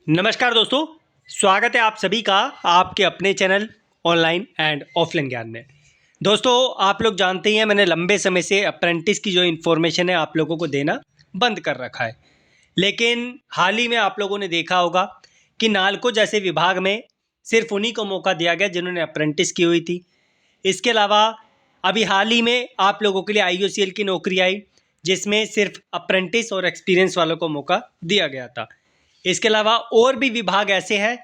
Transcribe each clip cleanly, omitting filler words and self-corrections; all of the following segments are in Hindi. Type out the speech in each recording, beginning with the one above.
नमस्कार दोस्तों, स्वागत है आप सभी का आपके अपने चैनल ऑनलाइन एंड ऑफलाइन ज्ञान में। दोस्तों, आप लोग जानते ही हैं मैंने लंबे समय से अप्रेंटिस की जो इन्फॉर्मेशन है आप लोगों को देना बंद कर रखा है। लेकिन हाल ही में आप लोगों ने देखा होगा कि नालको जैसे विभाग में सिर्फ उन्हीं को मौका दिया गया जिन्होंने अप्रेंटिस की हुई थी। इसके अलावा अभी हाल ही में आप लोगों के लिए IOCL की नौकरी आई, जिसमें सिर्फ अप्रेंटिस और एक्सपीरियंस वालों को मौका दिया गया था। इसके अलावा और भी विभाग ऐसे हैं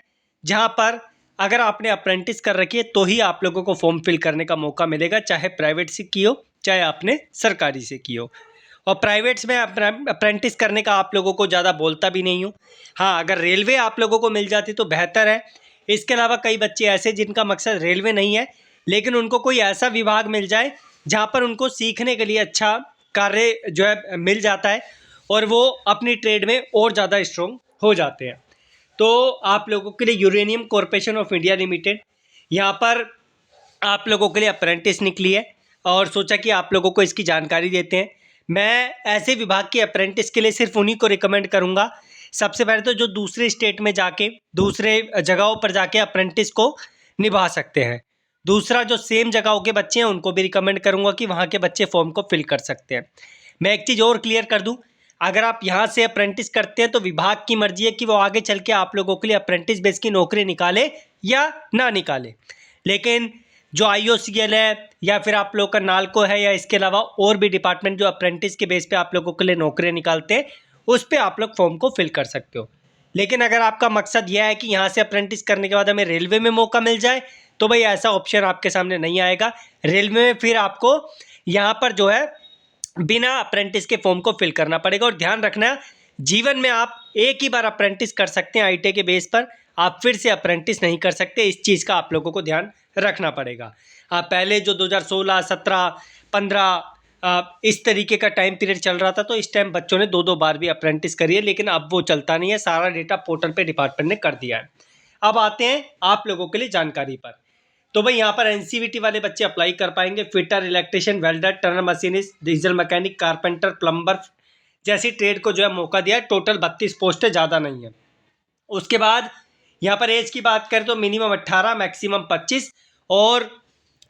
जहां पर अगर आपने अप्रेंटिस कर रखी है तो ही आप लोगों को फॉर्म फिल करने का मौका मिलेगा, चाहे प्राइवेट से की हो चाहे आपने सरकारी से की हो। और प्राइवेट्स में अप्रेंटिस करने का आप लोगों को ज़्यादा बोलता भी नहीं हूँ। हाँ, अगर रेलवे आप लोगों को मिल जाती तो बेहतर है। इसके अलावा कई बच्चे ऐसे जिनका मकसद रेलवे नहीं है, लेकिन उनको कोई ऐसा विभाग मिल जाए जहाँ पर उनको सीखने के लिए अच्छा कार्य जो है मिल जाता है और वो अपनी ट्रेड में और ज़्यादा स्ट्रॉन्ग हो जाते हैं। तो आप लोगों के लिए uranium corporation of India limited यहाँ पर आप लोगों के लिए अप्रेंटिस निकली है और सोचा कि आप लोगों को इसकी जानकारी देते हैं। मैं ऐसे विभाग के अप्रेंटिस के लिए सिर्फ उन्हीं को रिकमेंड करूँगा। सबसे पहले तो जो दूसरे स्टेट में जाके दूसरे जगहों पर जाके अप्रेंटिस को निभा सकते हैं। दूसरा, जो सेम जगहों के बच्चे हैं उनको भी रिकमेंड करूँगा कि वहाँ के बच्चे फॉर्म को फिल कर सकते हैं। मैं एक चीज़ और क्लियर कर दूँ, अगर आप यहाँ से अप्रेंटिस करते हैं तो विभाग की मर्जी है कि वो आगे चल के आप लोगों के लिए अप्रेंटिस बेस की नौकरी निकाले या ना निकाले। लेकिन जो IOCL है या फिर आप लोग का नालको है या इसके अलावा और भी डिपार्टमेंट जो अप्रेंटिस के बेस पे आप लोगों के लिए नौकरियाँ निकालते हैं, उस पर आप लोग फॉर्म को फिल कर सकते हो। लेकिन अगर आपका मकसद यह है कि यहाँ से अप्रेंटिस करने के बाद हमें रेलवे में मौका मिल जाए, तो भाई ऐसा ऑप्शन आपके सामने नहीं आएगा। रेलवे में फिर आपको यहाँ पर जो है बिना अप्रेंटिस के फॉर्म को फिल करना पड़ेगा। और ध्यान रखना, जीवन में आप एक ही बार अप्रेंटिस कर सकते हैं ITA के बेस पर, आप फिर से अप्रेंटिस नहीं कर सकते। इस चीज़ का आप लोगों को ध्यान रखना पड़ेगा। पहले जो 2016, 17, 15 इस तरीके का टाइम पीरियड चल रहा था, तो इस टाइम बच्चों ने 2-2 बार भी अप्रेंटिस करी है, लेकिन अब वो चलता नहीं है। सारा डेटा पोर्टल पे डिपार्टमेंट ने कर दिया है। अब आते हैं आप लोगों के लिए जानकारी पर। तो भाई यहाँ पर NCVT वाले बच्चे अप्लाई कर पाएंगे। Fitter, electrician, welder, Turner machinist, diesel mechanic, carpenter, plumber जैसी ट्रेड को जो है मौका दिया है। टोटल 32 पोस्टें, ज़्यादा नहीं है। उसके बाद यहाँ पर एज की बात करें तो मिनिमम 18, मैक्सिमम 25। और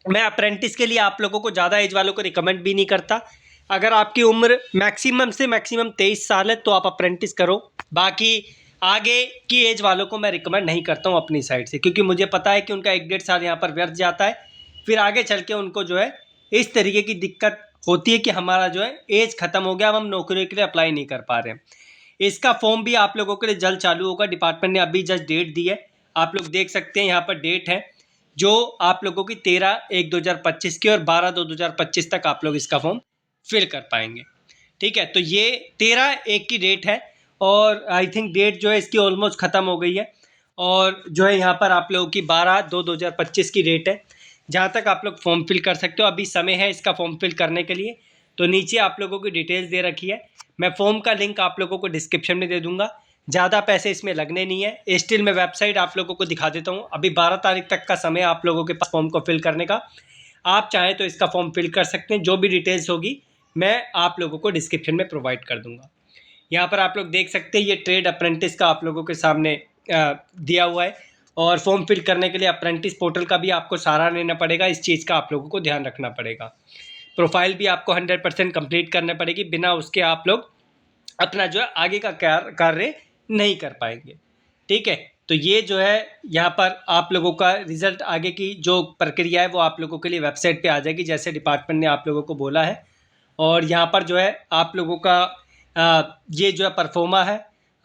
मैं अप्रेंटिस के लिए आप लोगों को ज़्यादा एज वालों को रिकमेंड भी नहीं करता। अगर आपकी उम्र मैक्सिमम से मैक्सिमम 23 साल है तो आप अप्रेंटिस करो। बाकी आगे की एज वालों को मैं रिकमेंड नहीं करता हूँ अपनी साइड से, क्योंकि मुझे पता है कि उनका 1-1.5 साल यहाँ पर व्यर्थ जाता है। फिर आगे चल के उनको जो है इस तरीके की दिक्कत होती है कि हमारा जो है एज ख़त्म हो गया, अब हम नौकरी के लिए अप्लाई नहीं कर पा रहे हैं। इसका फॉर्म भी आप लोगों के लिए जल्द चालू होगा। डिपार्टमेंट ने अभी जस्ट डेट दी है, आप लोग देख सकते हैं यहाँ पर डेट है, जो आप लोगों की 13/1/2025 की और 12/2/2025 तक आप लोग इसका फॉर्म फिल कर पाएंगे। ठीक है, तो ये 13/1 की डेट है और आई थिंक डेट जो है इसकी ऑलमोस्ट ख़त्म हो गई है। और जो है यहाँ पर आप लोगों की 12/2/2025 की डेट है, जहाँ तक आप लोग फॉर्म फिल कर सकते हो। अभी समय है इसका फॉर्म फिल करने के लिए। तो नीचे आप लोगों की डिटेल्स दे रखी है, मैं फॉर्म का लिंक आप लोगों को डिस्क्रिप्शन में दे दूंगा। ज़्यादा पैसे इसमें लगने नहीं है। स्टिल मैं वेबसाइट आप लोगों को दिखा देता हूँ। अभी 12 तारीख तक का समय आप लोगों के पास फॉर्म को फिल करने का। आप चाहें तो इसका फॉर्म फिल कर सकते हैं। जो भी डिटेल्स होगी मैं आप लोगों को डिस्क्रिप्शन में प्रोवाइड कर दूँगा। यहाँ पर आप लोग देख सकते हैं ये ट्रेड अप्रेंटिस का आप लोगों के सामने दिया हुआ है। और फॉर्म फिल करने के लिए अप्रेंटिस पोर्टल का भी आपको सहारा लेना पड़ेगा। इस चीज़ का आप लोगों को ध्यान रखना पड़ेगा। प्रोफाइल भी आपको 100% कंप्लीट करना पड़ेगी, बिना उसके आप लोग अपना जो है आगे का कार्य नहीं कर पाएंगे। ठीक है, तो ये जो है यहाँ पर आप लोगों का रिज़ल्ट, आगे की जो प्रक्रिया है वो आप लोगों के लिए वेबसाइट पे आ जाएगी, जैसे डिपार्टमेंट ने आप लोगों को बोला है। और यहाँ पर जो है आप लोगों का ये जो है परफॉर्मा है,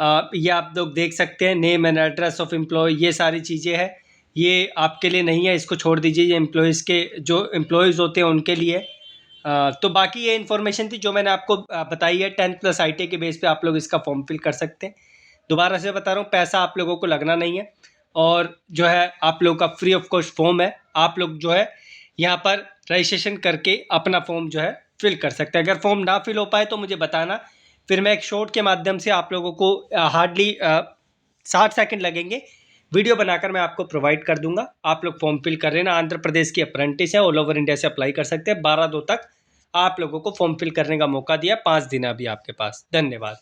ये आप लोग देख सकते हैं। Name and address of employ, ये सारी चीज़ें हैं, ये आपके लिए नहीं है, इसको छोड़ दीजिए। ये एम्प्लॉयज़ के जो एम्प्लॉयज़ होते हैं उनके लिए। तो बाकी ये इन्फॉर्मेशन थी जो मैंने आपको बताई है। 10+ ITA के बेस पे आप लोग इसका फॉर्म फिल कर सकते हैं। दोबारा से बता रहा हूँ, पैसा आप लोगों को लगना नहीं है और जो है आप लोगों का फ्री ऑफ कॉस्ट फॉर्म है। आप लोग जो है यहाँ पर रजिस्ट्रेशन करके अपना फॉर्म जो है फिल कर सकते हैं। अगर फॉर्म ना फिल हो पाए तो मुझे बताना, फिर मैं एक शॉर्ट के माध्यम से आप लोगों को हार्डली 60 सेकंड लगेंगे, वीडियो बनाकर मैं आपको प्रोवाइड कर दूंगा। आप लोग फॉर्म फिल कर लेना। आंध्र प्रदेश की अप्रेंटिस है, ऑल ओवर इंडिया से अप्लाई कर सकते हैं। 12/2 तक आप लोगों को फॉर्म फिल करने का मौका दिया। 5 दिन अभी आपके पास। धन्यवाद।